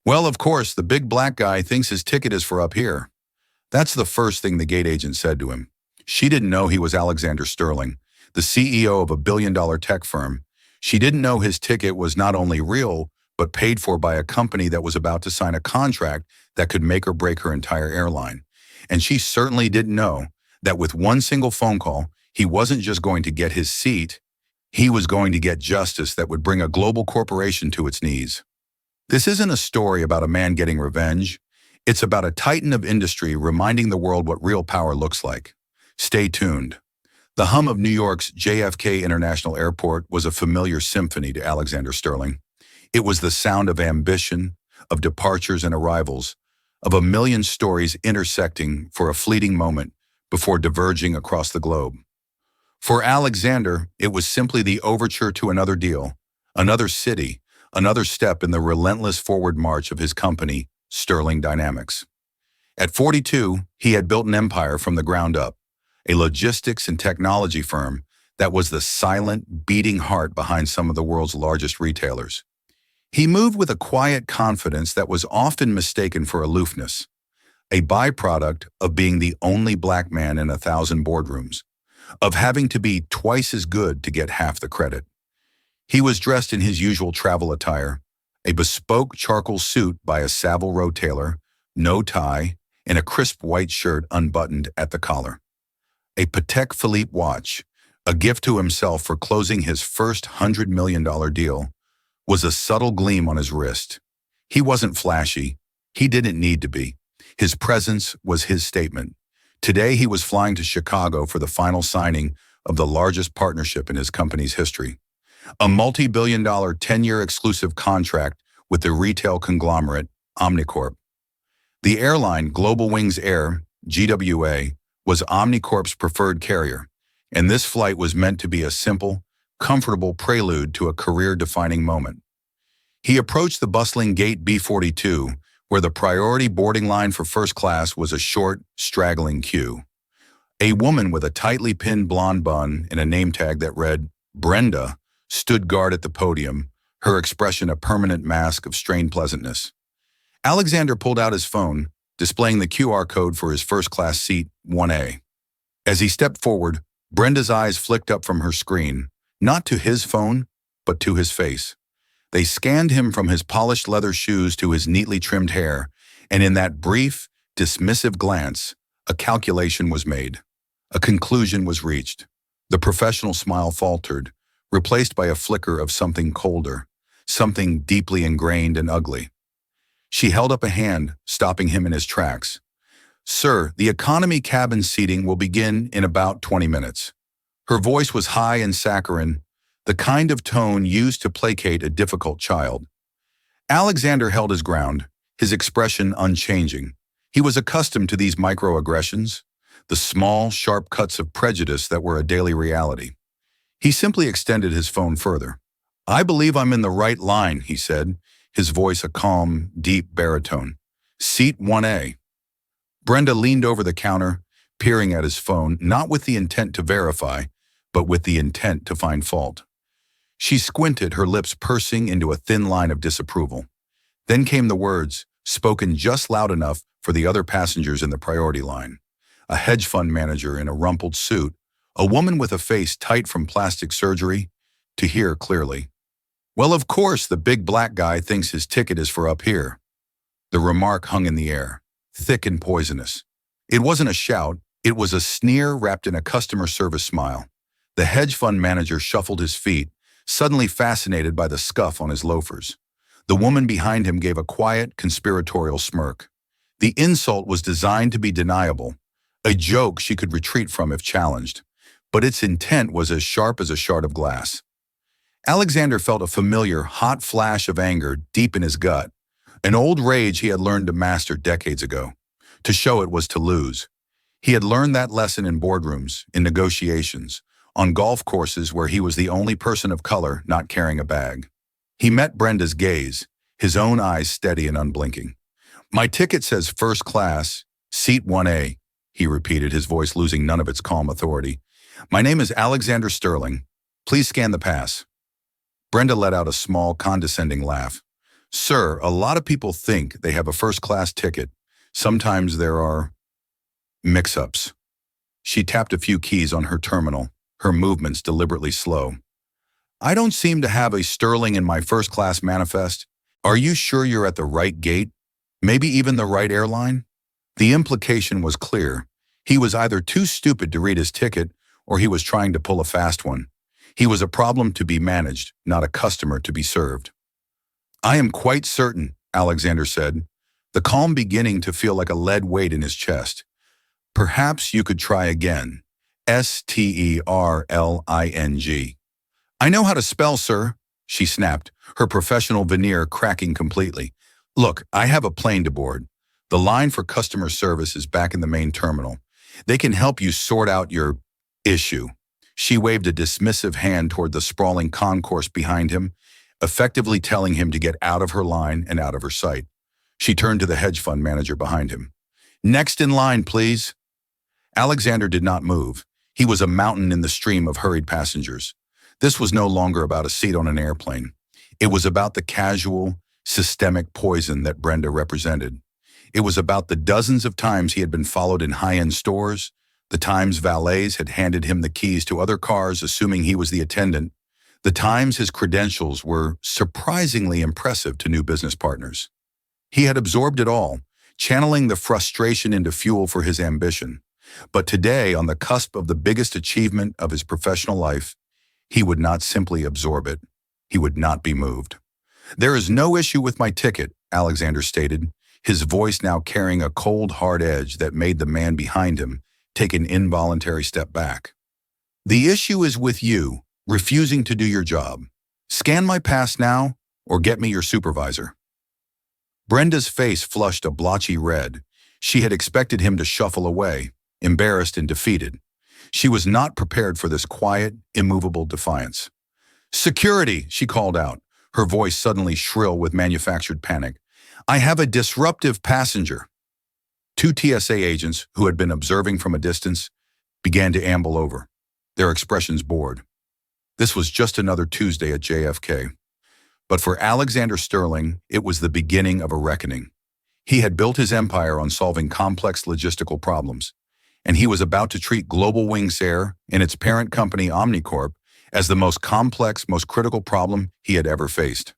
Well, of course, the big black guy thinks his ticket is for up here. That's the first thing the gate agent said to him. She didn't know he was Alexander Sterling, the CEO of a billion-dollar tech firm. She didn't know his ticket was not only real, but paid for by a company that was about to sign a contract that could make or break her entire airline. And she certainly didn't know that with one single phone call, he wasn't just going to get his seat, he was going to get justice that would bring a global corporation to its knees. This isn't a story about a man getting revenge. It's about a titan of industry reminding the world what real power looks like. Stay tuned. The hum of New York's JFK International Airport was a familiar symphony to Alexander Sterling. It was the sound of ambition, of departures and arrivals, of a million stories intersecting for a fleeting moment before diverging across the globe. For Alexander, it was simply the overture to another deal, another city, another step in the relentless forward march of his company, Sterling Dynamics. At 42, he had built an empire from the ground up, a logistics and technology firm that was the silent, beating heart behind some of the world's largest retailers. He moved with a quiet confidence that was often mistaken for aloofness, a byproduct of being the only black man in 1,000 boardrooms, of having to be twice as good to get half the credit. He was dressed in his usual travel attire, a bespoke charcoal suit by a Savile Row tailor, no tie, and a crisp white shirt unbuttoned at the collar. A Patek Philippe watch, a gift to himself for closing his first $100 million deal, was a subtle gleam on his wrist. He wasn't flashy. He didn't need to be. His presence was his statement. Today he was flying to Chicago for the final signing of the largest partnership in his company's history. A multi-billion-dollar 10-year exclusive contract with the retail conglomerate Omnicorp. The airline Global Wings Air, GWA, was Omnicorp's preferred carrier, and this flight was meant to be a simple, comfortable prelude to a career-defining moment. He approached the bustling gate B42, where the priority boarding line for first class was a short, straggling queue. A woman with a tightly pinned blonde bun and a name tag that read, Brenda, stood guard at the podium, her expression a permanent mask of strained pleasantness. Alexander pulled out his phone, displaying the QR code for his first-class seat, 1A. As he stepped forward, Brenda's eyes flicked up from her screen, not to his phone, but to his face. They scanned him from his polished leather shoes to his neatly trimmed hair, and in that brief, dismissive glance, a calculation was made. A conclusion was reached. The professional smile faltered, replaced by a flicker of something colder, something deeply ingrained and ugly. She held up a hand, stopping him in his tracks. Sir, the economy cabin seating will begin in about 20 minutes. Her voice was high and saccharine, the kind of tone used to placate a difficult child. Alexander held his ground, his expression unchanging. He was accustomed to these microaggressions, the small, sharp cuts of prejudice that were a daily reality. He simply extended his phone further. I believe I'm in the right line, he said, his voice a calm, deep baritone. Seat 1A. Brenda leaned over the counter, peering at his phone, not with the intent to verify, but with the intent to find fault. She squinted, her lips pursing into a thin line of disapproval. Then came the words, spoken just loud enough for the other passengers in the priority line. A hedge fund manager in a rumpled suit, a woman with a face tight from plastic surgery, to hear clearly. Well, of course, the big black guy thinks his ticket is for up here. The remark hung in the air, thick and poisonous. It wasn't a shout, it was a sneer wrapped in a customer service smile. The hedge fund manager shuffled his feet, suddenly fascinated by the scuff on his loafers. The woman behind him gave a quiet, conspiratorial smirk. The insult was designed to be deniable, a joke she could retreat from if challenged, but its intent was as sharp as a shard of glass. Alexander felt a familiar, hot flash of anger deep in his gut, an old rage he had learned to master decades ago. To show it was to lose. He had learned that lesson in boardrooms, in negotiations, on golf courses where he was the only person of color not carrying a bag. He met Brenda's gaze, his own eyes steady and unblinking. My ticket says first class, seat 1A, he repeated, his voice losing none of its calm authority. My name is Alexander Sterling. Please scan the pass. Brenda let out a small, condescending laugh. Sir, a lot of people think they have a first-class ticket. Sometimes there are mix-ups. She tapped a few keys on her terminal, her movements deliberately slow. I don't seem to have a Sterling in my first-class manifest. Are you sure you're at the right gate? Maybe even the right airline? The implication was clear. He was either too stupid to read his ticket, or he was trying to pull a fast one. He was a problem to be managed, not a customer to be served. I am quite certain, Alexander said, the calm beginning to feel like a lead weight in his chest. Perhaps you could try again. Sterling. I know how to spell, sir, she snapped, her professional veneer cracking completely. Look, I have a plane to board. The line for customer service is back in the main terminal. They can help you sort out your issue. She waved a dismissive hand toward the sprawling concourse behind him, effectively telling him to get out of her line and out of her sight. She turned to the hedge fund manager behind him. Next in line, please. Alexander did not move. He was a mountain in the stream of hurried passengers. This was no longer about a seat on an airplane. It was about the casual, systemic poison that Brenda represented. It was about the dozens of times he had been followed in high-end stores, the times valets had handed him the keys to other cars assuming he was the attendant, the times his credentials were surprisingly impressive to new business partners. He had absorbed it all, channeling the frustration into fuel for his ambition. But today, on the cusp of the biggest achievement of his professional life, he would not simply absorb it. He would not be moved. There is no issue with my ticket, Alexander stated, his voice now carrying a cold, hard edge that made the man behind him take an involuntary step back. The issue is with you, refusing to do your job. Scan my pass now, or get me your supervisor. Brenda's face flushed a blotchy red. She had expected him to shuffle away, embarrassed and defeated. She was not prepared for this quiet, immovable defiance. Security, she called out, her voice suddenly shrill with manufactured panic. I have a disruptive passenger. Two TSA agents, who had been observing from a distance, began to amble over, their expressions bored. This was just another Tuesday at JFK. But for Alexander Sterling, it was the beginning of a reckoning. He had built his empire on solving complex logistical problems, and he was about to treat Global Wings Air and its parent company Omnicorp as the most complex, most critical problem he had ever faced.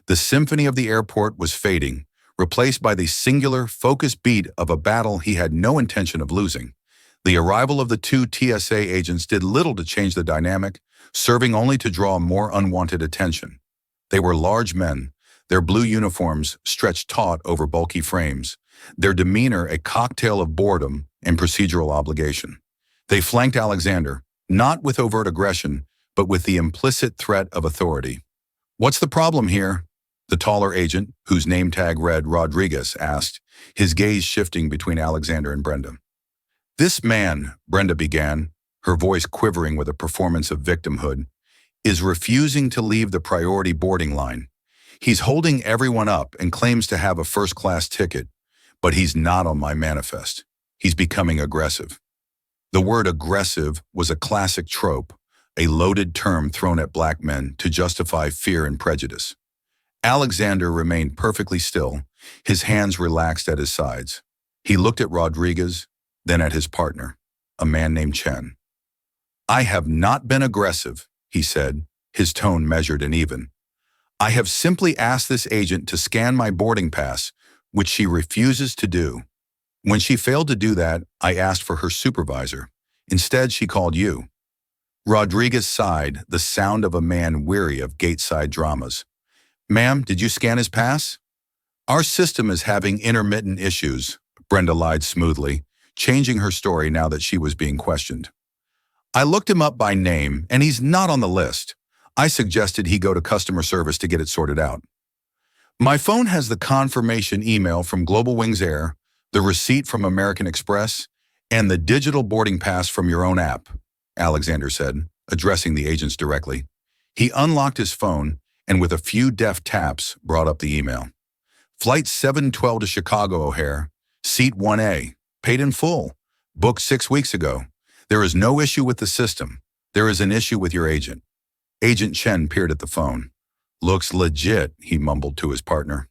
The symphony of the airport was fading, replaced by the singular, focused beat of a battle he had no intention of losing. The arrival of the two TSA agents did little to change the dynamic, serving only to draw more unwanted attention. They were large men, their blue uniforms stretched taut over bulky frames, their demeanor a cocktail of boredom and procedural obligation. They flanked Alexander, not with overt aggression, but with the implicit threat of authority. What's the problem here? The taller agent, whose name tag read Rodriguez, asked, his gaze shifting between Alexander and Brenda. This man, Brenda began, her voice quivering with a performance of victimhood, is refusing to leave the priority boarding line. He's holding everyone up and claims to have a first-class ticket, but he's not on my manifest. He's becoming aggressive. The word aggressive was a classic trope, a loaded term thrown at black men to justify fear and prejudice. Alexander remained perfectly still, his hands relaxed at his sides. He looked at Rodriguez, then at his partner, a man named Chen. I have not been aggressive, he said, his tone measured and even. I have simply asked this agent to scan my boarding pass, which she refuses to do. When she failed to do that, I asked for her supervisor. Instead, she called you. Rodriguez sighed, the sound of a man weary of gateside dramas. Ma'am, did you scan his pass? Our system is having intermittent issues, Brenda lied smoothly, changing her story now that she was being questioned. I looked him up by name, and he's not on the list. I suggested he go to customer service to get it sorted out. My phone has the confirmation email from Global Wings Air, the receipt from American Express, and the digital boarding pass from your own app, Alexander said, addressing the agents directly. He unlocked his phone and with a few deft taps brought up the email. Flight 712 to Chicago O'Hare, seat 1A, paid in full, booked 6 weeks ago. There is no issue with the system. There is an issue with your agent. Agent Chen peered at the phone. Looks legit, he mumbled to his partner.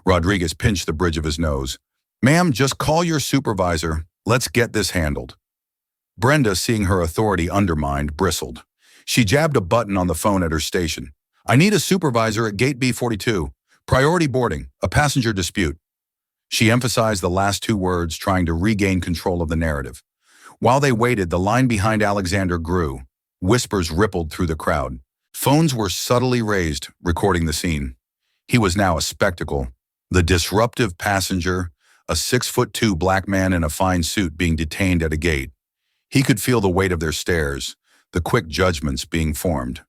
Rodriguez pinched the bridge of his nose. Ma'am, just call your supervisor. Let's get this handled. Brenda, seeing her authority undermined, bristled. She jabbed a button on the phone at her station. I need a supervisor at gate B42. Priority boarding, a passenger dispute. She emphasized the last two words, trying to regain control of the narrative. While they waited, the line behind Alexander grew. Whispers rippled through the crowd. Phones were subtly raised, recording the scene. He was now a spectacle. The disruptive passenger, a 6'2" black man in a fine suit being detained at a gate. He could feel the weight of their stares, the quick judgments being formed.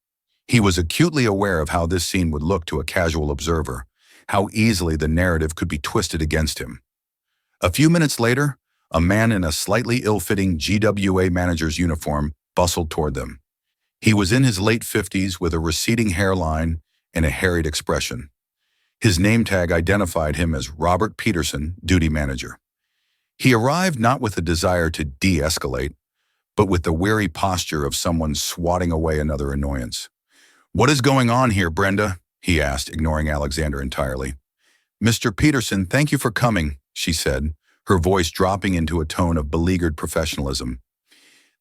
He was acutely aware of how this scene would look to a casual observer, how easily the narrative could be twisted against him. A few minutes later, a man in a slightly ill-fitting GWA manager's uniform bustled toward them. He was in his late 50s with a receding hairline and a harried expression. His name tag identified him as Robert Peterson, duty manager. He arrived not with a desire to de-escalate, but with the weary posture of someone swatting away another annoyance. What is going on here, Brenda? He asked, ignoring Alexander entirely. Mr. Peterson, thank you for coming, she said, her voice dropping into a tone of beleaguered professionalism.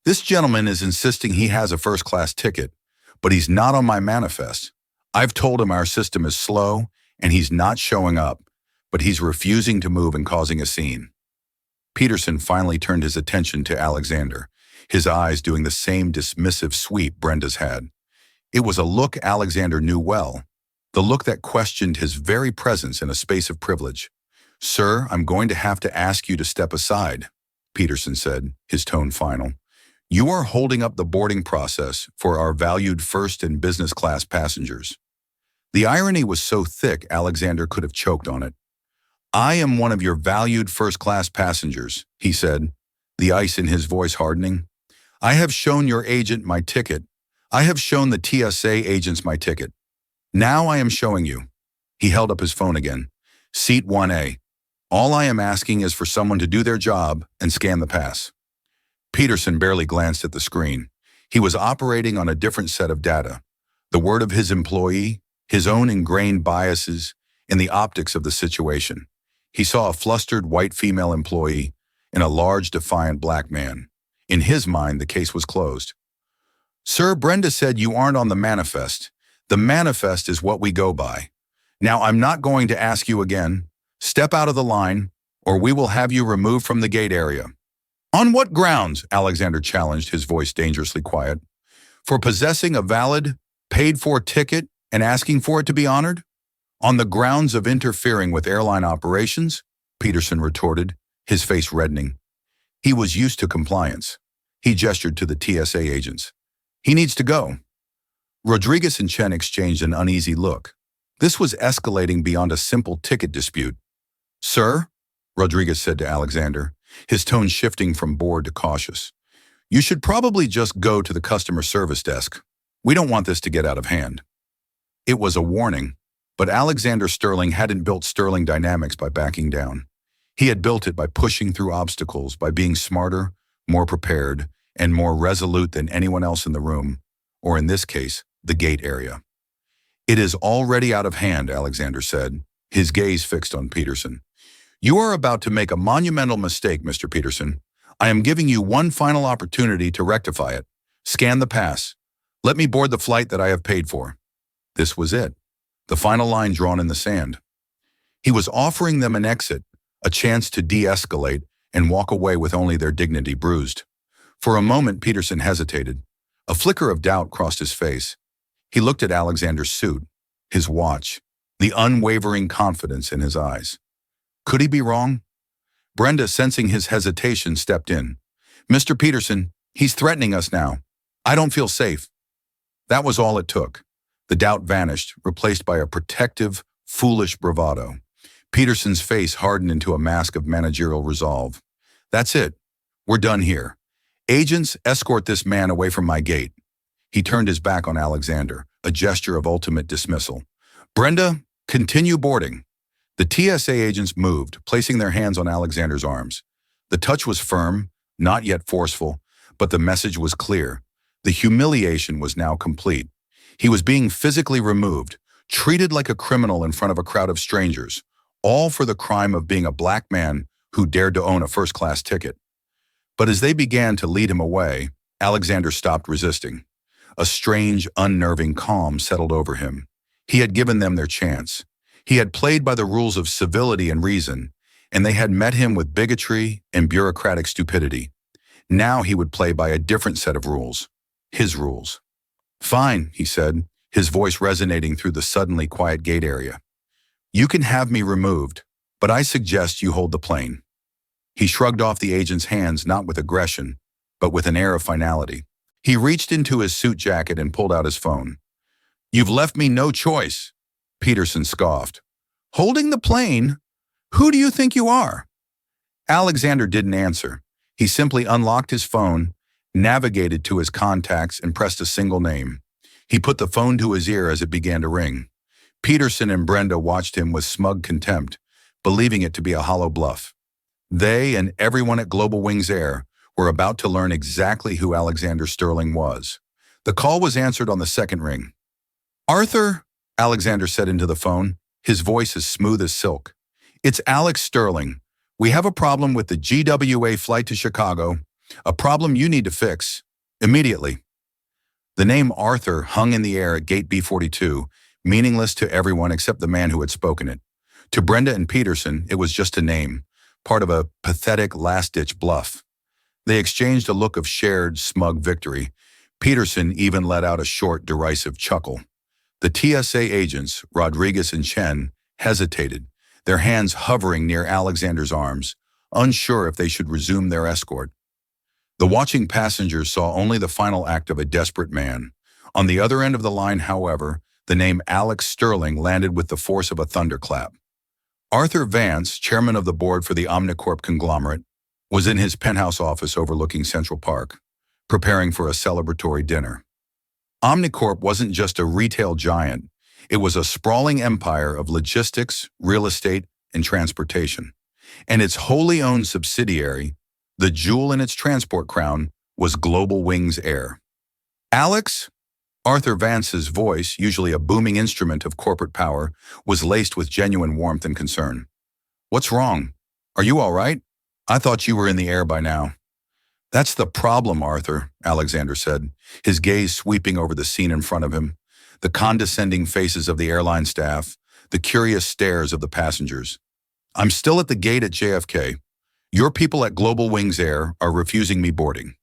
This gentleman is insisting he has a first-class ticket, but he's not on my manifest. I've told him our system is slow, and he's not showing up, but he's refusing to move and causing a scene. Peterson finally turned his attention to Alexander, his eyes doing the same dismissive sweep Brenda's had. It was a look Alexander knew well, the look that questioned his very presence in a space of privilege. Sir, I'm going to have to ask you to step aside, Peterson said, his tone final. You are holding up the boarding process for our valued first and business class passengers. The irony was so thick Alexander could have choked on it. I am one of your valued first-class passengers, he said, the ice in his voice hardening. I have shown your agent my ticket. I have shown the TSA agents my ticket. Now I am showing you. He held up his phone again. Seat 1A. All I am asking is for someone to do their job and scan the pass. Peterson barely glanced at the screen. He was operating on a different set of data. The word of his employee, his own ingrained biases, and the optics of the situation. He saw a flustered white female employee and a large defiant black man. In his mind, the case was closed. Sir, Brenda said you aren't on the manifest. The manifest is what we go by. Now, I'm not going to ask you again. Step out of the line, or we will have you removed from the gate area. On what grounds? Alexander challenged, his voice dangerously quiet. For possessing a valid, paid-for ticket and asking for it to be honored? On the grounds of interfering with airline operations? Peterson retorted, his face reddening. He was used to compliance. He gestured to the TSA agents. He needs to go. Rodriguez and Chen exchanged an uneasy look. This was escalating beyond a simple ticket dispute. Sir, Rodriguez said to Alexander, his tone shifting from bored to cautious. You should probably just go to the customer service desk. We don't want this to get out of hand. It was a warning, but Alexander Sterling hadn't built Sterling Dynamics by backing down. He had built it by pushing through obstacles, by being smarter, more prepared, and more resolute than anyone else in the room, or in this case, the gate area. It is already out of hand, Alexander said, his gaze fixed on Peterson. You are about to make a monumental mistake, Mr. Peterson. I am giving you one final opportunity to rectify it. Scan the pass. Let me board the flight that I have paid for. This was it, the final line drawn in the sand. He was offering them an exit, a chance to de-escalate and walk away with only their dignity bruised. For a moment, Peterson hesitated. A flicker of doubt crossed his face. He looked at Alexander's suit, his watch, the unwavering confidence in his eyes. Could he be wrong? Brenda, sensing his hesitation, stepped in. Mr. Peterson, he's threatening us now. I don't feel safe. That was all it took. The doubt vanished, replaced by a protective, foolish bravado. Peterson's face hardened into a mask of managerial resolve. That's it. We're done here. Agents, escort this man away from my gate. He turned his back on Alexander, a gesture of ultimate dismissal. Brenda, continue boarding. The TSA agents moved, placing their hands on Alexander's arms. The touch was firm, not yet forceful, but the message was clear. The humiliation was now complete. He was being physically removed, treated like a criminal in front of a crowd of strangers, all for the crime of being a black man who dared to own a first-class ticket. But as they began to lead him away, Alexander stopped resisting. A strange, unnerving calm settled over him. He had given them their chance. He had played by the rules of civility and reason, and they had met him with bigotry and bureaucratic stupidity. Now he would play by a different set of rules. His rules. "Fine," he said, his voice resonating through the suddenly quiet gate area. "You can have me removed, but I suggest you hold the plane." He shrugged off the agent's hands not with aggression, but with an air of finality. He reached into his suit jacket and pulled out his phone. "You've left me no choice," Peterson scoffed. "Holding the plane? Who do you think you are?" Alexander didn't answer. He simply unlocked his phone, navigated to his contacts, and pressed a single name. He put the phone to his ear as it began to ring. Peterson and Brenda watched him with smug contempt, believing it to be a hollow bluff. They and everyone at Global Wings Air were about to learn exactly who Alexander Sterling was. The call was answered on the second ring. "Arthur," Alexander said into the phone, his voice as smooth as silk. "It's Alex Sterling. We have a problem with the GWA flight to Chicago, a problem you need to fix immediately." The name Arthur hung in the air at gate B42, meaningless to everyone except the man who had spoken it. To Brenda and Peterson, it was just a name, part of a pathetic last-ditch bluff. They exchanged a look of shared, smug victory. Peterson even let out a short, derisive chuckle. The TSA agents, Rodriguez and Chen, hesitated, their hands hovering near Alexander's arms, unsure if they should resume their escort. The watching passengers saw only the final act of a desperate man. On the other end of the line, however, the name Alex Sterling landed with the force of a thunderclap. Arthur Vance, chairman of the board for the Omnicorp conglomerate, was in his penthouse office overlooking Central Park, preparing for a celebratory dinner. Omnicorp wasn't just a retail giant, it was a sprawling empire of logistics, real estate, and transportation. And its wholly owned subsidiary, the jewel in its transport crown, was Global Wings Air. "Alex?" Arthur Vance's voice, usually a booming instrument of corporate power, was laced with genuine warmth and concern. "What's wrong? Are you all right? I thought you were in the air by now." "That's the problem, Arthur," Alexander said, his gaze sweeping over the scene in front of him. The condescending faces of the airline staff, the curious stares of the passengers. "I'm still at the gate at JFK. Your people at Global Wings Air are refusing me boarding."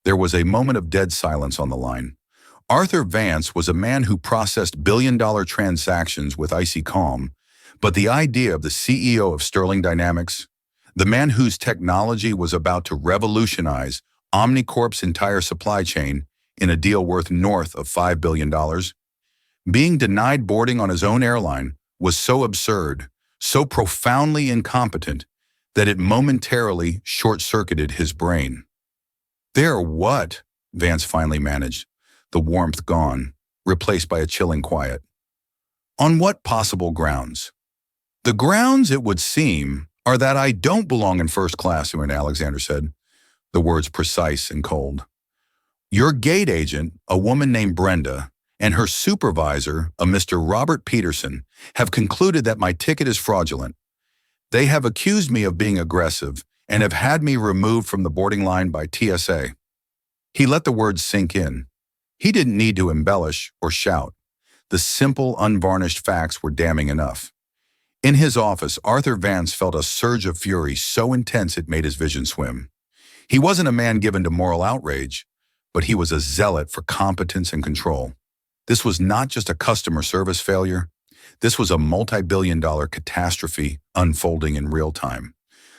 There was a moment of dead silence on the line. Arthur Vance was a man who processed billion-dollar transactions with icy calm, but the idea of the CEO of Sterling Dynamics, the man whose technology was about to revolutionize Omnicorp's entire supply chain in a deal worth north of $5 billion, being denied boarding on his own airline was so absurd, so profoundly incompetent, that it momentarily short-circuited his brain. "There what?" Vance finally managed, the warmth gone, replaced by a chilling quiet. "On what possible grounds?" "The grounds, it would seem, are that I don't belong in first class," Alexander said, the words precise and cold. "Your gate agent, a woman named Brenda, and her supervisor, a Mr. Robert Peterson, have concluded that my ticket is fraudulent. They have accused me of being aggressive and have had me removed from the boarding line by TSA." He let the words sink in. He didn't need to embellish or shout. The simple, unvarnished facts were damning enough. In his office, Arthur Vance felt a surge of fury so intense it made his vision swim. He wasn't a man given to moral outrage, but he was a zealot for competence and control. This was not just a customer service failure. This was a multi-billion-dollar catastrophe unfolding in real time,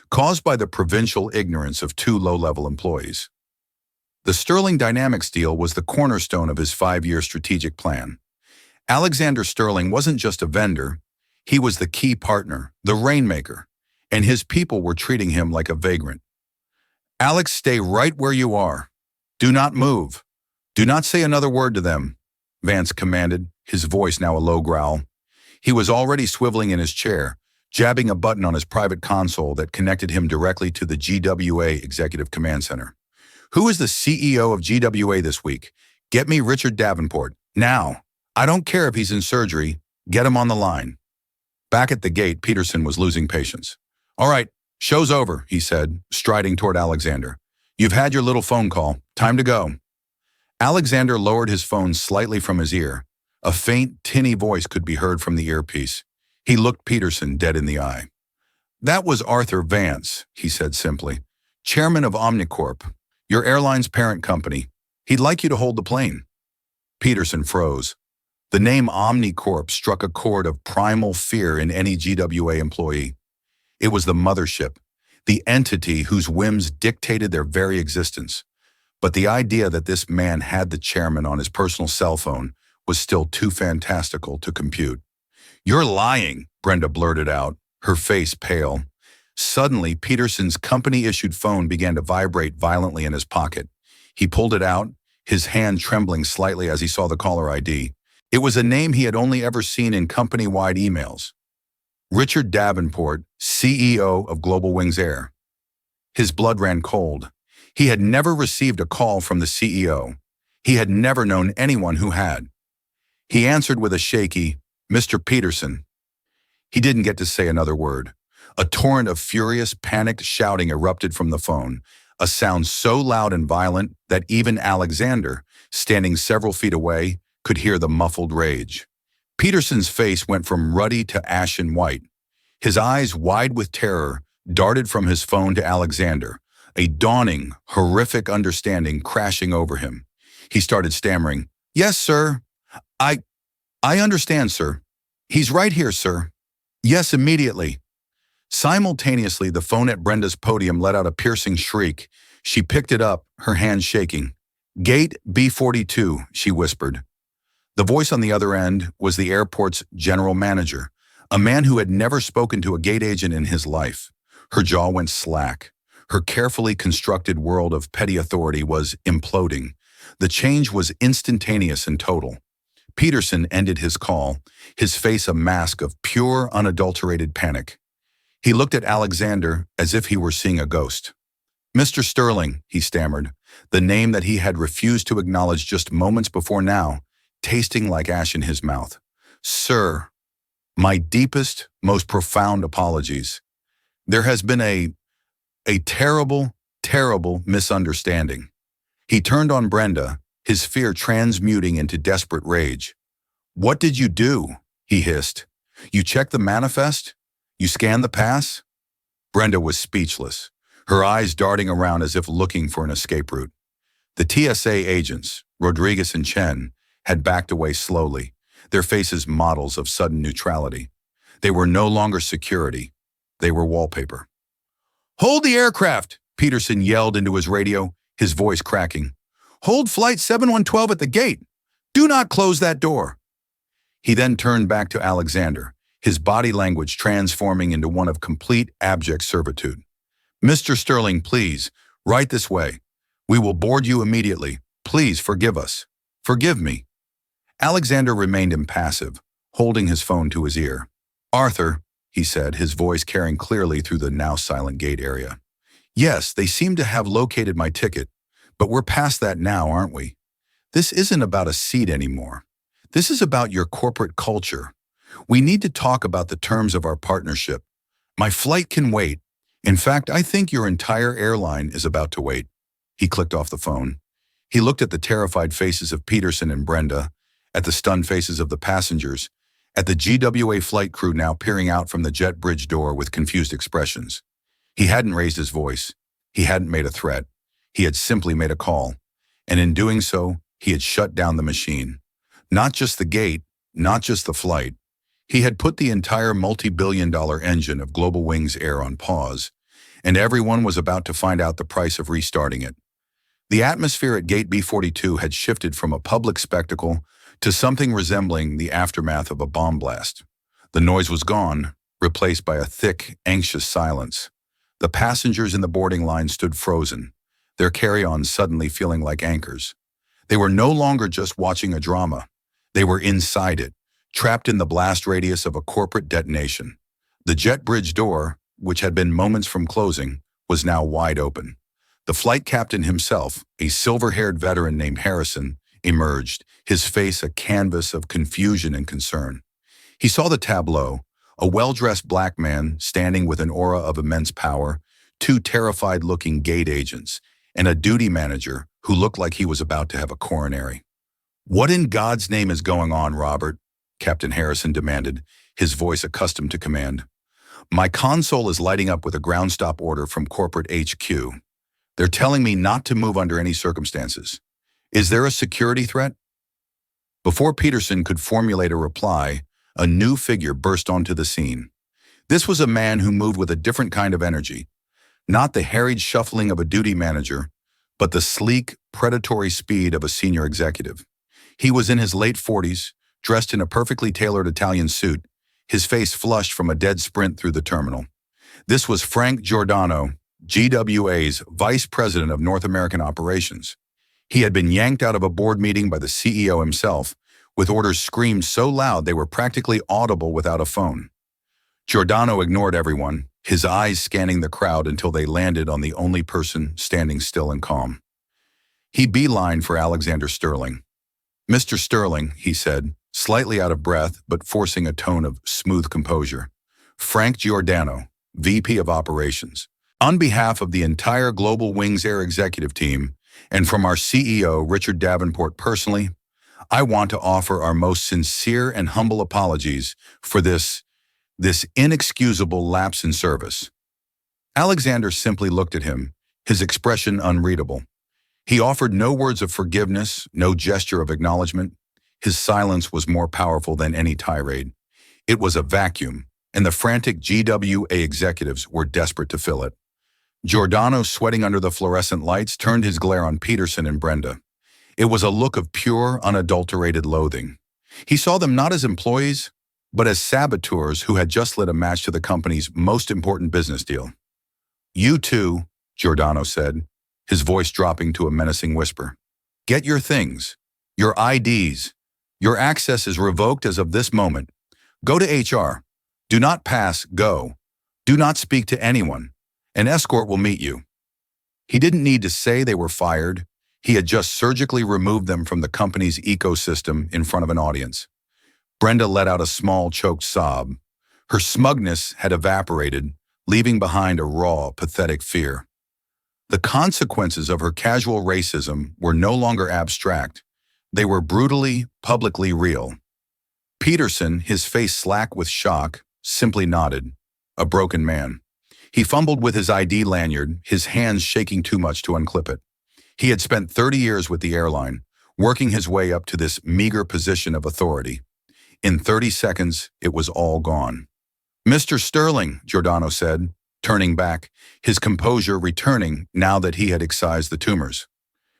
caused by the provincial ignorance of two low-level employees. The Sterling Dynamics deal was the cornerstone of his 5-year strategic plan. Alexander Sterling wasn't just a vendor, he was the key partner, the rainmaker, and his people were treating him like a vagrant. "Alex, stay right where you are. Do not move. Do not say another word to them," Vance commanded, his voice now a low growl. He was already swiveling in his chair, jabbing a button on his private console that connected him directly to the GWA Executive Command Center. "Who is the CEO of GWA this week? Get me Richard Davenport, now. I don't care if he's in surgery. Get him on the line." Back at the gate, Peterson was losing patience. "All right, show's over," he said, striding toward Alexander. "You've had your little phone call. Time to go." Alexander lowered his phone slightly from his ear. A faint, tinny voice could be heard from the earpiece. He looked Peterson dead in the eye. "That was Arthur Vance," he said simply. "Chairman of Omnicorp, your airline's parent company. He'd like you to hold the plane." Peterson froze. The name Omnicorp struck a chord of primal fear in any GWA employee. It was the mothership, the entity whose whims dictated their very existence. But the idea that this man had the chairman on his personal cell phone was still too fantastical to compute. "You're lying," Brenda blurted out, her face pale. Suddenly, Peterson's company-issued phone began to vibrate violently in his pocket. He pulled it out, his hand trembling slightly as he saw the caller ID. It was a name he had only ever seen in company-wide emails. Richard Davenport, CEO of Global Wings Air. His blood ran cold. He had never received a call from the CEO. He had never known anyone who had. He answered with a shaky, "Mr. Peterson." He didn't get to say another word. A torrent of furious, panicked shouting erupted from the phone, a sound so loud and violent that even Alexander, standing several feet away, could hear the muffled rage. Peterson's face went from ruddy to ashen white. His eyes, wide with terror, darted from his phone to Alexander, a dawning, horrific understanding crashing over him. He started stammering, "Yes, sir. I understand, sir. He's right here, sir. Yes, immediately." Simultaneously, the phone at Brenda's podium let out a piercing shriek. She picked it up, her hand shaking. "Gate B42, she whispered. The voice on the other end was the airport's general manager, a man who had never spoken to a gate agent in his life. Her jaw went slack. Her carefully constructed world of petty authority was imploding. The change was instantaneous and total. Peterson ended his call, his face a mask of pure, unadulterated panic. He looked at Alexander as if he were seeing a ghost. "Mr. Sterling," he stammered, the name that he had refused to acknowledge just moments before now, tasting like ash in his mouth. "Sir, my deepest, most profound apologies. There has been a terrible, terrible misunderstanding." He turned on Brenda, his fear transmuting into desperate rage. "What did you do?" he hissed. "You checked the manifest? You scanned the pass?" Brenda was speechless, her eyes darting around as if looking for an escape route. The TSA agents, Rodriguez and Chen, had backed away slowly, their faces models of sudden neutrality. They were no longer security. They were wallpaper. "Hold the aircraft!" Peterson yelled into his radio, his voice cracking. "Hold flight 7112 at the gate. Do not close that door." He then turned back to Alexander, his body language transforming into one of complete abject servitude. "Mr. Sterling, please, right this way. We will board you immediately. Please forgive us. Forgive me." Alexander remained impassive, holding his phone to his ear. "Arthur," he said, his voice carrying clearly through the now silent gate area. "Yes, they seem to have located my ticket, but we're past that now, aren't we? This isn't about a seat anymore. This is about your corporate culture. We need to talk about the terms of our partnership. My flight can wait. In fact, I think your entire airline is about to wait." He clicked off the phone. He looked at the terrified faces of Peterson and Brenda, at the stunned faces of the passengers, at the GWA flight crew now peering out from the jet bridge door with confused expressions. He hadn't raised his voice. He hadn't made a threat. He had simply made a call. And in doing so, he had shut down the machine. Not just the gate, not just the flight. He had put the entire multi-billion-dollar engine of Global Wings Air on pause, and everyone was about to find out the price of restarting it. The atmosphere at Gate B42 had shifted from a public spectacle to something resembling the aftermath of a bomb blast. The noise was gone, replaced by a thick, anxious silence. The passengers in the boarding line stood frozen, their carry-ons suddenly feeling like anchors. They were no longer just watching a drama. They were inside it, trapped in the blast radius of a corporate detonation. The jet bridge door, which had been moments from closing, was now wide open. The flight captain himself, a silver-haired veteran named Harrison, emerged, his face a canvas of confusion and concern. He saw the tableau, a well-dressed black man standing with an aura of immense power, two terrified-looking gate agents, and a duty manager who looked like he was about to have a coronary. "What in God's name is going on, Robert?" Captain Harrison demanded, his voice accustomed to command. "My console is lighting up with a ground stop order from corporate HQ. They're telling me not to move under any circumstances. Is there a security threat?" Before Peterson could formulate a reply, a new figure burst onto the scene. This was a man who moved with a different kind of energy, not the harried shuffling of a duty manager, but the sleek, predatory speed of a senior executive. He was in his late 40s, dressed in a perfectly tailored Italian suit, his face flushed from a dead sprint through the terminal. This was Frank Giordano, GWA's Vice President of North American Operations. He had been yanked out of a board meeting by the CEO himself, with orders screamed so loud they were practically audible without a phone. Giordano ignored everyone, his eyes scanning the crowd until they landed on the only person standing still and calm. He beelined for Alexander Sterling. "Mr. Sterling," he said, slightly out of breath but forcing a tone of smooth composure. "Frank Giordano, VP of Operations. On behalf of the entire Global Wings Air executive team, and from our CEO, Richard Davenport, personally, I want to offer our most sincere and humble apologies for this inexcusable lapse in service." Alexander simply looked at him, his expression unreadable. He offered no words of forgiveness, no gesture of acknowledgement. His silence was more powerful than any tirade. It was a vacuum, and the frantic GWA executives were desperate to fill it. Giordano, sweating under the fluorescent lights, turned his glare on Peterson and Brenda. It was a look of pure, unadulterated loathing. He saw them not as employees, but as saboteurs who had just lit a match to the company's most important business deal. "You two," Giordano said, his voice dropping to a menacing whisper. "Get your things, your IDs. Your access is revoked as of this moment. Go to HR. Do not pass, go. Do not speak to anyone. An escort will meet you." He didn't need to say they were fired. He had just surgically removed them from the company's ecosystem in front of an audience. Brenda let out a small, choked sob. Her smugness had evaporated, leaving behind a raw, pathetic fear. The consequences of her casual racism were no longer abstract. They were brutally, publicly real. Peterson, his face slack with shock, simply nodded, a broken man. He fumbled with his ID lanyard, his hands shaking too much to unclip it. He had spent 30 years with the airline, working his way up to this meager position of authority. In 30 seconds, it was all gone. "Mr. Sterling," Giordano said, turning back, his composure returning now that he had excised the tumors.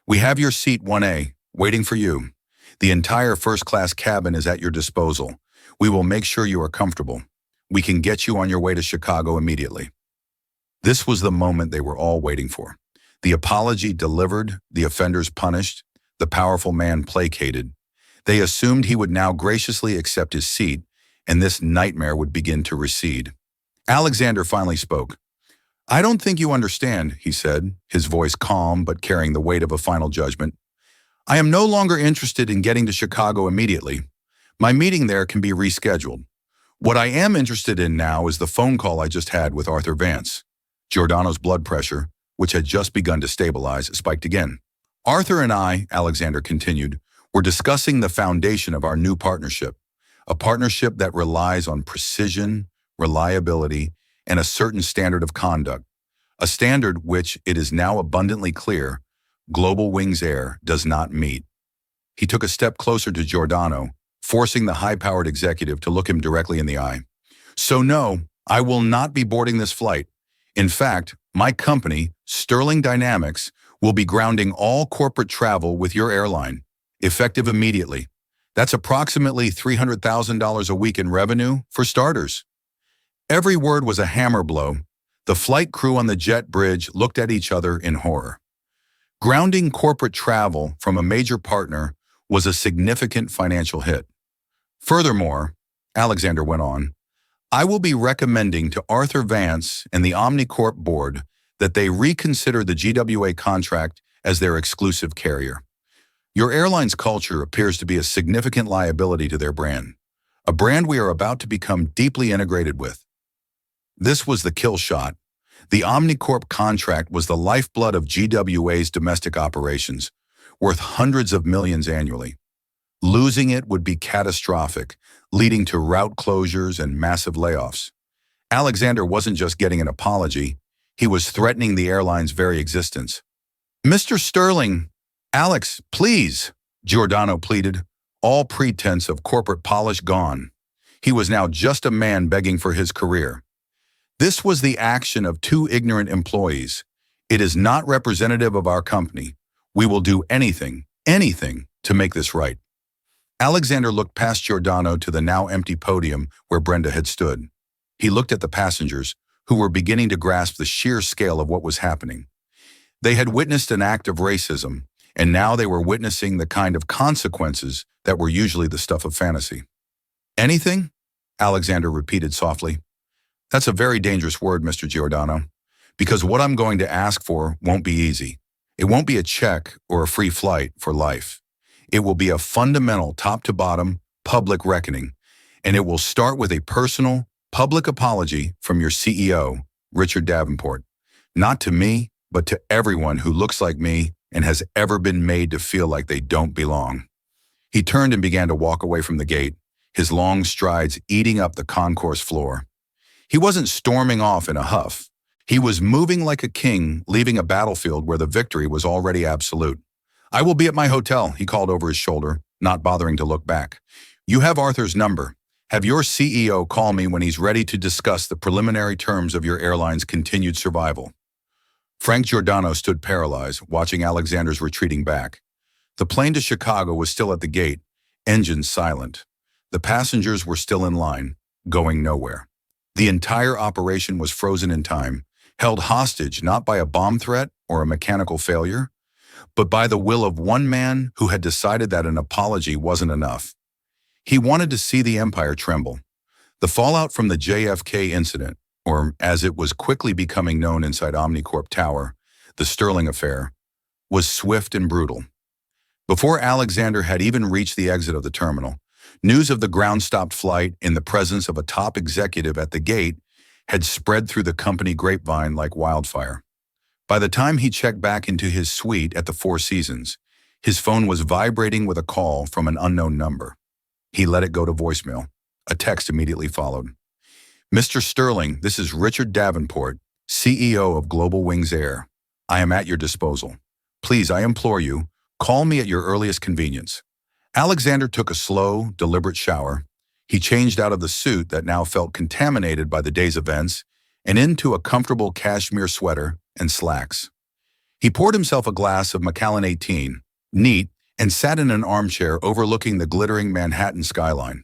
"We have your seat 1A, waiting for you. The entire first-class cabin is at your disposal. We will make sure you are comfortable. We can get you on your way to Chicago immediately." This was the moment they were all waiting for. The apology delivered, the offenders punished, the powerful man placated. They assumed he would now graciously accept his seat, and this nightmare would begin to recede. Alexander finally spoke. "I don't think you understand," he said, his voice calm but carrying the weight of a final judgment. "I am no longer interested in getting to Chicago immediately. My meeting there can be rescheduled. What I am interested in now is the phone call I just had with Arthur Vance." Giordano's blood pressure, which had just begun to stabilize, spiked again. "Arthur and I," Alexander continued, "were discussing the foundation of our new partnership, a partnership that relies on precision, reliability, and a certain standard of conduct, a standard which, it is now abundantly clear, Global Wings Air does not meet." He took a step closer to Giordano, forcing the high-powered executive to look him directly in the eye. "So no, I will not be boarding this flight. In fact, my company, Sterling Dynamics, will be grounding all corporate travel with your airline, effective immediately. That's approximately $300,000 a week in revenue, for starters." Every word was a hammer blow. The flight crew on the jet bridge looked at each other in horror. Grounding corporate travel from a major partner was a significant financial hit. "Furthermore," Alexander went on, "I will be recommending to Arthur Vance and the Omnicorp board that they reconsider the GWA contract as their exclusive carrier. Your airline's culture appears to be a significant liability to their brand. a brand we are about to become deeply integrated with. This was the kill shot. The Omnicorp contract was the lifeblood of GWA's domestic operations, worth hundreds of millions annually. Losing it would be catastrophic, leading to route closures and massive layoffs. Alexander wasn't just getting an apology, he was threatening the airline's very existence. "Mr. Sterling, Alex, please," Giordano pleaded, all pretense of corporate polish gone. He was now just a man begging for his career. This was the action of two ignorant employees. "It is not representative of our company. We will do anything, to make this right." Alexander looked past Giordano to the now empty podium where Brenda had stood. He looked at the passengers, who were beginning to grasp the sheer scale of what was happening. They had witnessed an act of racism, and now they were witnessing the kind of consequences that were usually the stuff of fantasy. "Anything?" Alexander repeated softly. "That's a very dangerous word, Mr. Giordano, because what I'm going to ask for won't be easy. It won't be a check or a free flight for life. It will be a fundamental top-to-bottom public reckoning, and it will start with a personal, public apology from your CEO, Richard Davenport. Not to me, but to everyone who looks like me and has ever been made to feel like they don't belong." He turned and began to walk away from the gate, his long strides eating up the concourse floor. He wasn't storming off in a huff. He was moving like a king, leaving a battlefield where the victory was already absolute. "I will be at my hotel," he called over his shoulder, not bothering to look back. "You have Arthur's number. Have your CEO call me when he's ready to discuss the preliminary terms of your airline's continued survival." Frank Giordano stood paralyzed, watching Alexander's retreating back. The plane to Chicago was still at the gate, engines silent. The passengers were still in line, going nowhere. The entire operation was frozen in time, held hostage not by a bomb threat or a mechanical failure, but by the will of one man who had decided that an apology wasn't enough. He wanted to see the empire tremble. The fallout from the JFK incident, or as it was quickly becoming known inside Omnicorp Tower, the Sterling affair, was swift and brutal. Before Alexander had even reached the exit of the terminal, news of the ground-stopped flight in the presence of a top executive at the gate had spread through the company grapevine like wildfire. By the time he checked back into his suite at the Four Seasons, his phone was vibrating with a call from an unknown number. He let it go to voicemail. A text immediately followed. "Mr. Sterling, this is Richard Davenport, CEO of Global Wings Air. I am at your disposal. Please, I implore you, call me at your earliest convenience." Alexander took a slow, deliberate shower. He changed out of the suit that now felt contaminated by the day's events and into a comfortable cashmere sweater and slacks. He poured himself a glass of Macallan 18, neat, and sat in an armchair overlooking the glittering Manhattan skyline.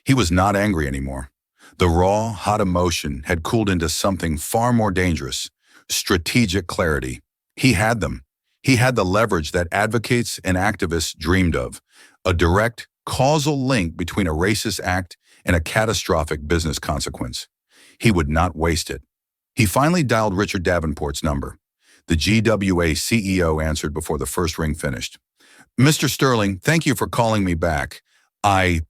He was not angry anymore. The raw, hot emotion had cooled into something far more dangerous: strategic clarity. He had them. He had the leverage that advocates and activists dreamed of, a direct, causal link between a racist act and a catastrophic business consequence. He would not waste it. He finally dialed Richard Davenport's number. The GWA CEO answered before the first ring finished. "Mr. Sterling, thank you for calling me back. I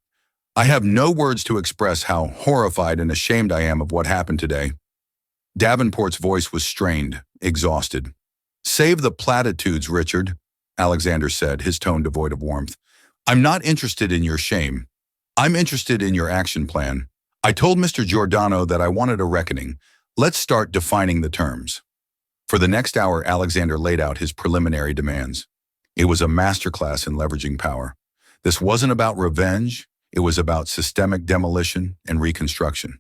have no words to express how horrified and ashamed I am of what happened today." Davenport's voice was strained, exhausted. "Save the platitudes, Richard," Alexander said, his tone devoid of warmth. "I'm not interested in your shame. I'm interested in your action plan. I told Mr. Giordano that I wanted a reckoning. Let's start defining the terms." For the next hour, Alexander laid out his preliminary demands. It was a masterclass in leveraging power. This wasn't about revenge. It was about systemic demolition and reconstruction.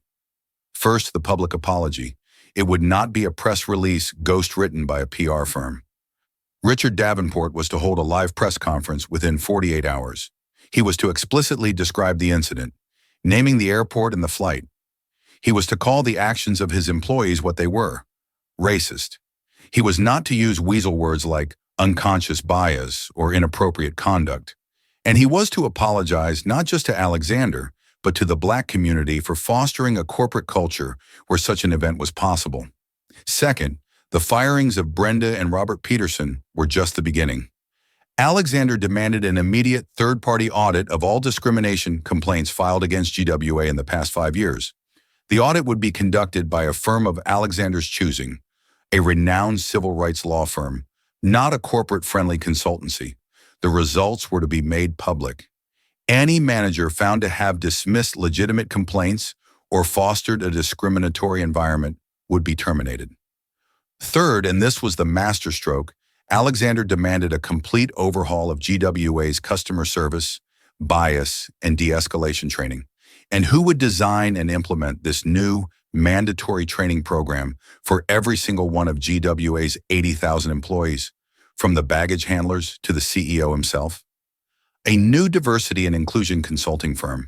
First, the public apology. It would not be a press release ghost-written by a PR firm. Richard Davenport was to hold a live press conference within 48 hours. He was to explicitly describe the incident, naming the airport and the flight. He was to call the actions of his employees what they were: racist. He was not to use weasel words like unconscious bias or inappropriate conduct. And he was to apologize not just to Alexander, but to the Black community for fostering a corporate culture where such an event was possible. Second, the firings of Brenda and Robert Peterson were just the beginning. Alexander demanded an immediate third-party audit of all discrimination complaints filed against GWA in the past 5 years. The audit would be conducted by a firm of Alexander's choosing, a renowned civil rights law firm, not a corporate-friendly consultancy. The results were to be made public. Any manager found to have dismissed legitimate complaints or fostered a discriminatory environment would be terminated. Third, and this was the masterstroke, Alexander demanded a complete overhaul of GWA's customer service, bias, and de-escalation training. And who would design and implement this new mandatory training program for every single one of GWA's 80,000 employees, from the baggage handlers to the CEO himself? A new diversity and inclusion consulting firm.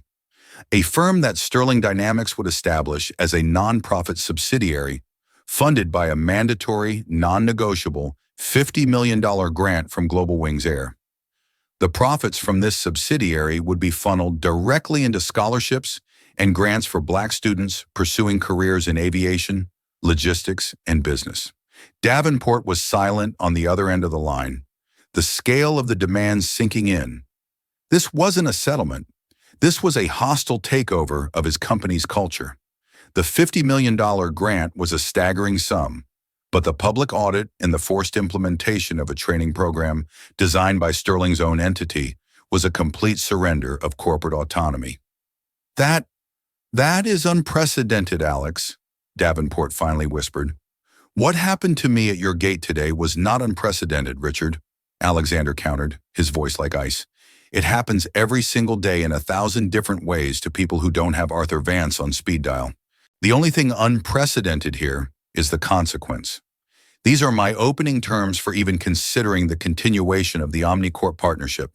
A firm that Sterling Dynamics would establish as a nonprofit subsidiary funded by a mandatory, non-negotiable $50 million grant from Global Wings Air. The profits from this subsidiary would be funneled directly into scholarships and grants for Black students pursuing careers in aviation, logistics, and business. Davenport was silent on the other end of the line, the scale of the demands sinking in. This wasn't a settlement. This was a hostile takeover of his company's culture. The $50 million grant was a staggering sum, but the public audit and the forced implementation of a training program designed by Sterling's own entity was a complete surrender of corporate autonomy. That is unprecedented, Alex, Davenport finally whispered. What happened to me at your gate today was not unprecedented, Richard, Alexander countered, his voice like ice. It happens every single day in 1,000 different ways to people who don't have Arthur Vance on speed dial. The only thing unprecedented here is the consequence. These are my opening terms for even considering the continuation of the Omnicorp partnership.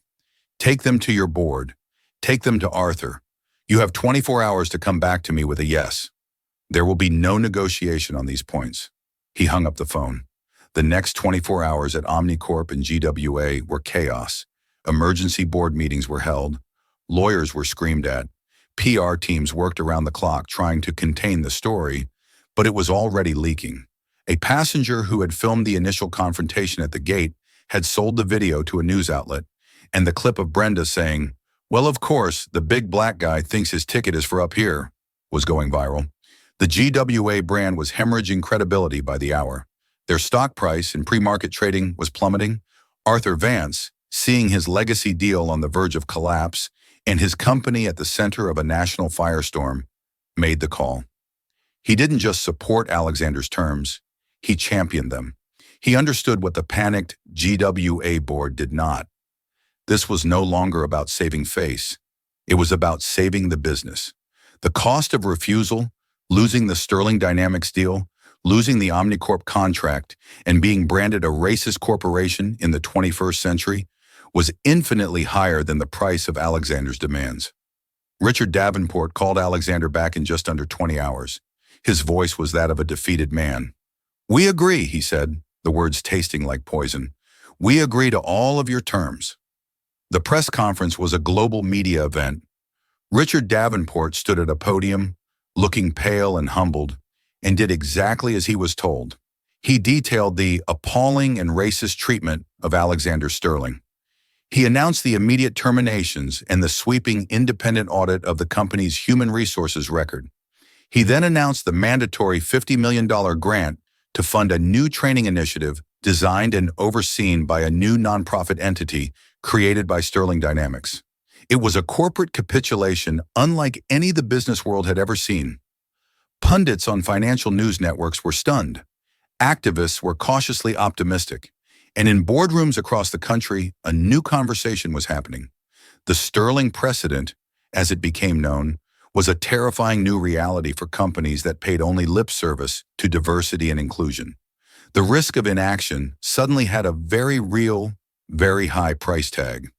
Take them to your board. Take them to Arthur. You have 24 hours to come back to me with a yes. There will be no negotiation on these points. He hung up the phone. The next 24 hours at Omnicorp and GWA were chaos. Emergency board meetings were held. Lawyers were screamed at. PR teams worked around the clock trying to contain the story, but it was already leaking. A passenger who had filmed the initial confrontation at the gate had sold the video to a news outlet, and the clip of Brenda saying, "Well, of course, the big black guy thinks his ticket is for up here," was going viral. The GWA brand was hemorrhaging credibility by the hour. Their stock price in pre-market trading was plummeting. Arthur Vance, seeing his legacy deal on the verge of collapse and his company at the center of a national firestorm, made the call. He didn't just support Alexander's terms, he championed them. He understood what the panicked GWA board did not. This was no longer about saving face. It was about saving the business. The cost of refusal, losing the Sterling Dynamics deal, losing the Omnicorp contract, and being branded a racist corporation in the 21st century was infinitely higher than the price of Alexander's demands. Richard Davenport called Alexander back in just under 20 hours. His voice was that of a defeated man. "We agree," he said, the words tasting like poison. "We agree to all of your terms." The press conference was a global media event. Richard Davenport stood at a podium, looking pale and humbled, and did exactly as he was told. He detailed the appalling and racist treatment of Alexander Sterling. He announced the immediate terminations and the sweeping independent audit of the company's human resources record. He then announced the mandatory $50 million grant to fund a new training initiative designed and overseen by a new nonprofit entity created by Sterling Dynamics. It was a corporate capitulation unlike any the business world had ever seen. Pundits on financial news networks were stunned. Activists were cautiously optimistic. And in boardrooms across the country, a new conversation was happening. The Sterling precedent, as it became known, was a terrifying new reality for companies that paid only lip service to diversity and inclusion. The risk of inaction suddenly had a very real, very high price tag.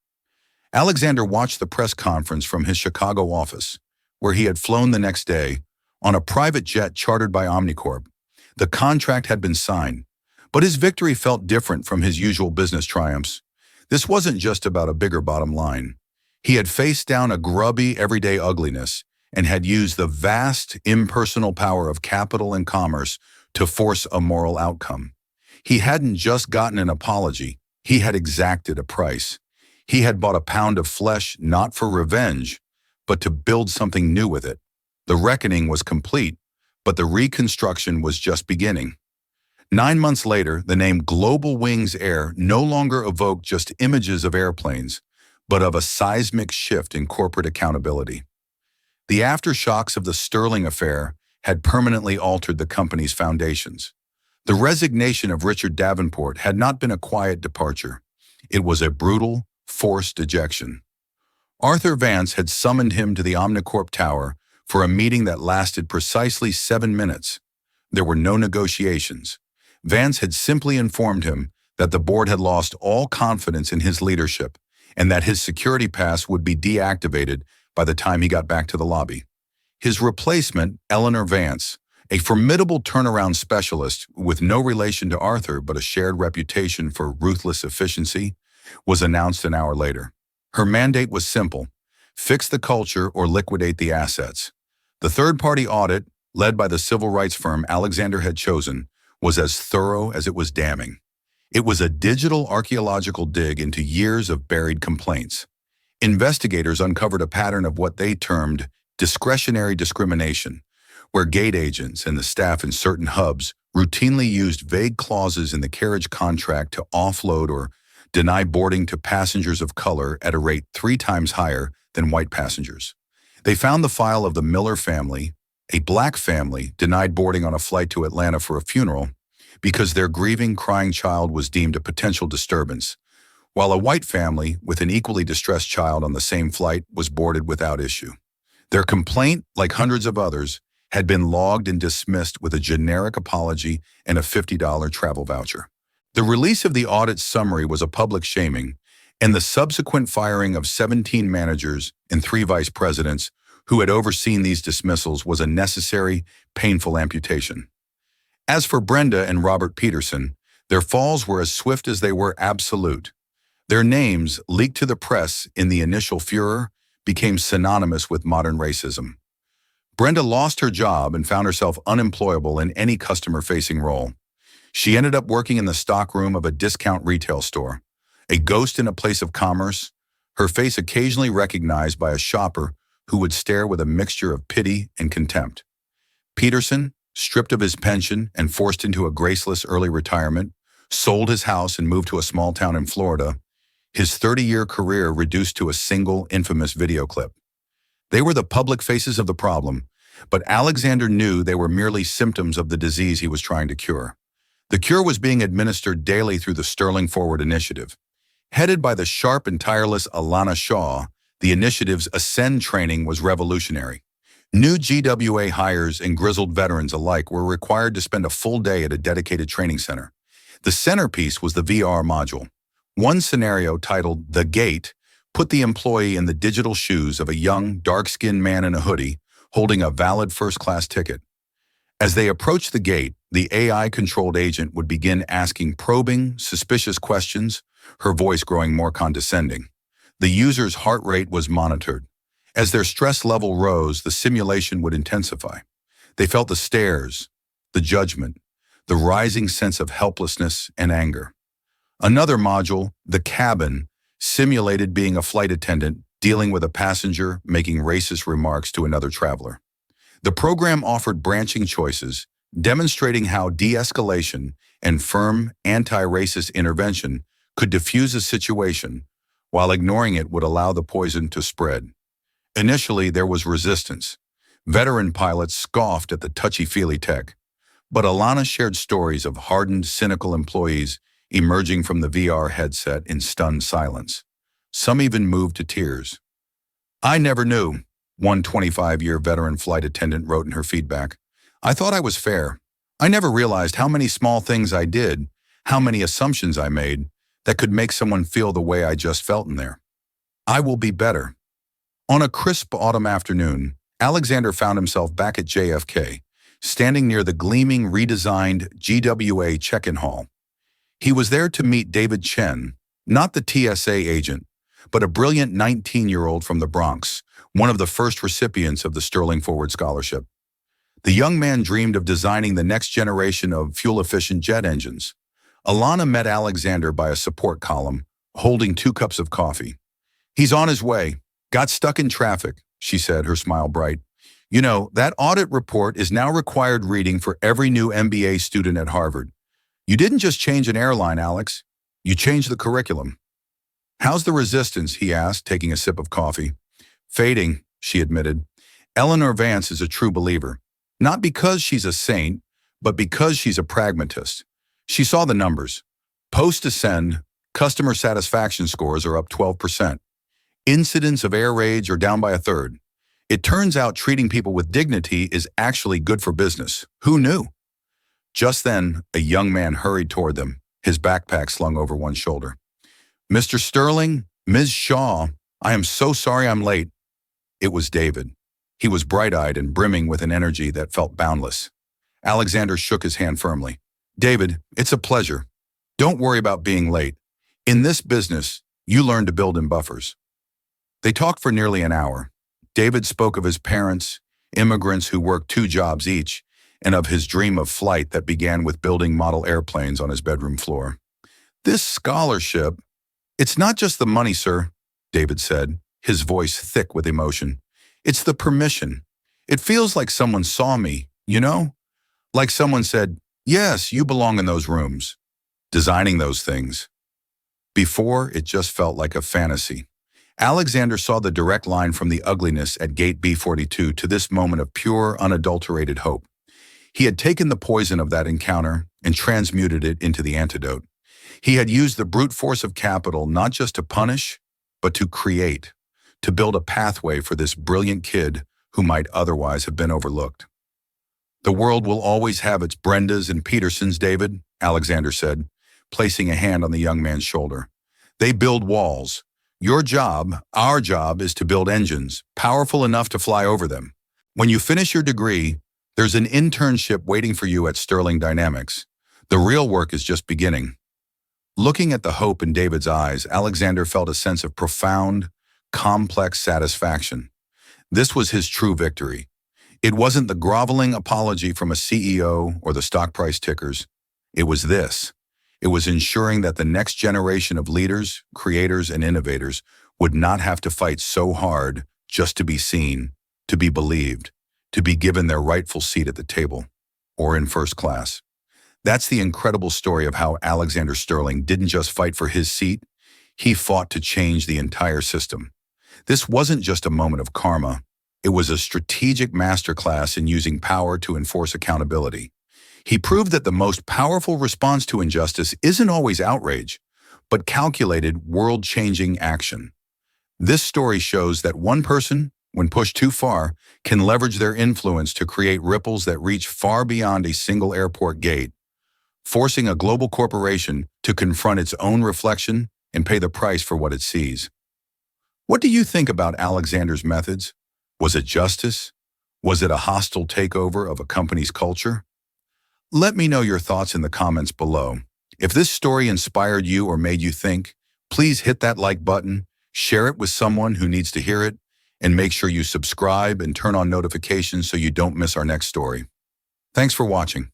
Alexander watched the press conference from his Chicago office, where he had flown the next day, on a private jet chartered by Omnicorp. The contract had been signed, but his victory felt different from his usual business triumphs. This wasn't just about a bigger bottom line. He had faced down a grubby, everyday ugliness and had used the vast, impersonal power of capital and commerce to force a moral outcome. He hadn't just gotten an apology. He had exacted a price. He had bought a pound of flesh not for revenge, but to build something new with it. The reckoning was complete, but the reconstruction was just beginning. 9 months later, the name Global Wings Air no longer evoked just images of airplanes, but of a seismic shift in corporate accountability. The aftershocks of the Sterling affair had permanently altered the company's foundations. The resignation of Richard Davenport had not been a quiet departure. It was a brutal, forced ejection. Arthur Vance had summoned him to the Omnicorp Tower for a meeting that lasted precisely 7 minutes. There were no negotiations. Vance had simply informed him that the board had lost all confidence in his leadership and that his security pass would be deactivated by the time he got back to the lobby. His replacement, Eleanor Vance, a formidable turnaround specialist with no relation to Arthur but a shared reputation for ruthless efficiency, was announced an hour later. Her mandate was simple: fix the culture or liquidate the assets. The third-party audit, led by the civil rights firm Alexander had chosen, was as thorough as it was damning. It was a digital archaeological dig into years of buried complaints. Investigators uncovered a pattern of what they termed discretionary discrimination, where gate agents and the staff in certain hubs routinely used vague clauses in the carriage contract to offload or deny boarding to passengers of color at a rate 3 times higher than white passengers. They found the file of the Miller family. A black family denied boarding on a flight to Atlanta for a funeral because their grieving, crying child was deemed a potential disturbance, while a white family with an equally distressed child on the same flight was boarded without issue. Their complaint, like hundreds of others, had been logged and dismissed with a generic apology and a $50 travel voucher. The release of the audit summary was a public shaming, and the subsequent firing of 17 managers and 3 vice presidents who had overseen these dismissals was a necessary, painful amputation. As for Brenda and Robert Peterson, their falls were as swift as they were absolute. Their names, leaked to the press in the initial furor, became synonymous with modern racism. Brenda lost her job and found herself unemployable in any customer-facing role. She ended up working in the stockroom of a discount retail store, a ghost in a place of commerce, her face occasionally recognized by a shopper who would stare with a mixture of pity and contempt. Peterson, stripped of his pension and forced into a graceless early retirement, sold his house and moved to a small town in Florida, his 30-year career reduced to a single infamous video clip. They were the public faces of the problem, but Alexander knew they were merely symptoms of the disease he was trying to cure. The cure was being administered daily through the Sterling Forward Initiative. Headed by the sharp and tireless Alana Shaw, the initiative's Ascend training was revolutionary. New GWA hires and grizzled veterans alike were required to spend a full day at a dedicated training center. The centerpiece was the VR module. One scenario, titled The Gate, put the employee in the digital shoes of a young, dark-skinned man in a hoodie holding a valid first-class ticket. As they approached the gate, the AI-controlled agent would begin asking probing, suspicious questions, her voice growing more condescending. The user's heart rate was monitored. As their stress level rose, the simulation would intensify. They felt the stares, the judgment, the rising sense of helplessness and anger. Another module, The Cabin, simulated being a flight attendant dealing with a passenger making racist remarks to another traveler. The program offered branching choices, demonstrating how de-escalation and firm anti-racist intervention could diffuse a situation, while ignoring it would allow the poison to spread. Initially, there was resistance. Veteran pilots scoffed at the touchy-feely tech, but Alana shared stories of hardened, cynical employees emerging from the VR headset in stunned silence. Some even moved to tears. "I never knew," one 25-year veteran flight attendant wrote in her feedback. "I thought I was fair. I never realized how many small things I did, how many assumptions I made, that could make someone feel the way I just felt in there. I will be better." On a crisp autumn afternoon, Alexander found himself back at JFK, standing near the gleaming, redesigned GWA check-in hall. He was there to meet David Chen, not the TSA agent, but a brilliant 19-year-old from the Bronx, one of the first recipients of the Sterling Forward Scholarship. The young man dreamed of designing the next generation of fuel-efficient jet engines. Alana met Alexander by a support column, holding 2 cups of coffee. "He's on his way. Got stuck in traffic," she said, her smile bright. "You know, that audit report is now required reading for every new MBA student at Harvard. You didn't just change an airline, Alex. You changed the curriculum." "How's the resistance?" he asked, taking a sip of coffee. "Fading," she admitted. "Eleanor Vance is a true believer. Not because she's a saint, but because she's a pragmatist. She saw the numbers. Post-ascend, customer satisfaction scores are up 12%. Incidents of air rage are down by a third. It turns out treating people with dignity is actually good for business. Who knew?" Just then, a young man hurried toward them, his backpack slung over one shoulder. "Mr. Sterling, Ms. Shaw, I am so sorry I'm late." It was David. He was bright-eyed and brimming with an energy that felt boundless. Alexander shook his hand firmly. "David, it's a pleasure. Don't worry about being late. In this business, you learn to build in buffers." They talked for nearly an hour. David spoke of his parents, immigrants who worked 2 jobs each, and of his dream of flight that began with building model airplanes on his bedroom floor. "This scholarship, it's not just the money, sir," David said, his voice thick with emotion. "It's the permission. It feels like someone saw me, you know? Like someone said, 'Yes, you belong in those rooms.' Designing those things. Before, it just felt like a fantasy." Alexander saw the direct line from the ugliness at gate B42 to this moment of pure, unadulterated hope. He had taken the poison of that encounter and transmuted it into the antidote. He had used the brute force of capital not just to punish, but to create, to build a pathway for this brilliant kid who might otherwise have been overlooked. "The world will always have its Brendas and Petersons, David," Alexander said, placing a hand on the young man's shoulder. "They build walls. Your job, our job, is to build engines, powerful enough to fly over them. When you finish your degree, there's an internship waiting for you at Sterling Dynamics. The real work is just beginning." Looking at the hope in David's eyes, Alexander felt a sense of profound, complex satisfaction. This was his true victory. It wasn't the groveling apology from a CEO or the stock price tickers. It was this. It was ensuring that the next generation of leaders, creators, and innovators would not have to fight so hard just to be seen, to be believed, to be given their rightful seat at the table, or in first class. That's the incredible story of how Alexander Sterling didn't just fight for his seat, he fought to change the entire system. This wasn't just a moment of karma, it was a strategic masterclass in using power to enforce accountability. He proved that the most powerful response to injustice isn't always outrage, but calculated, world-changing action. This story shows that one person, when pushed too far, can leverage their influence to create ripples that reach far beyond a single airport gate, forcing a global corporation to confront its own reflection and pay the price for what it sees. What do you think about Alexander's methods? Was it justice? Was it a hostile takeover of a company's culture? Let me know your thoughts in the comments below. If this story inspired you or made you think, please hit that like button, share it with someone who needs to hear it, and make sure you subscribe and turn on notifications so you don't miss our next story. Thanks for watching.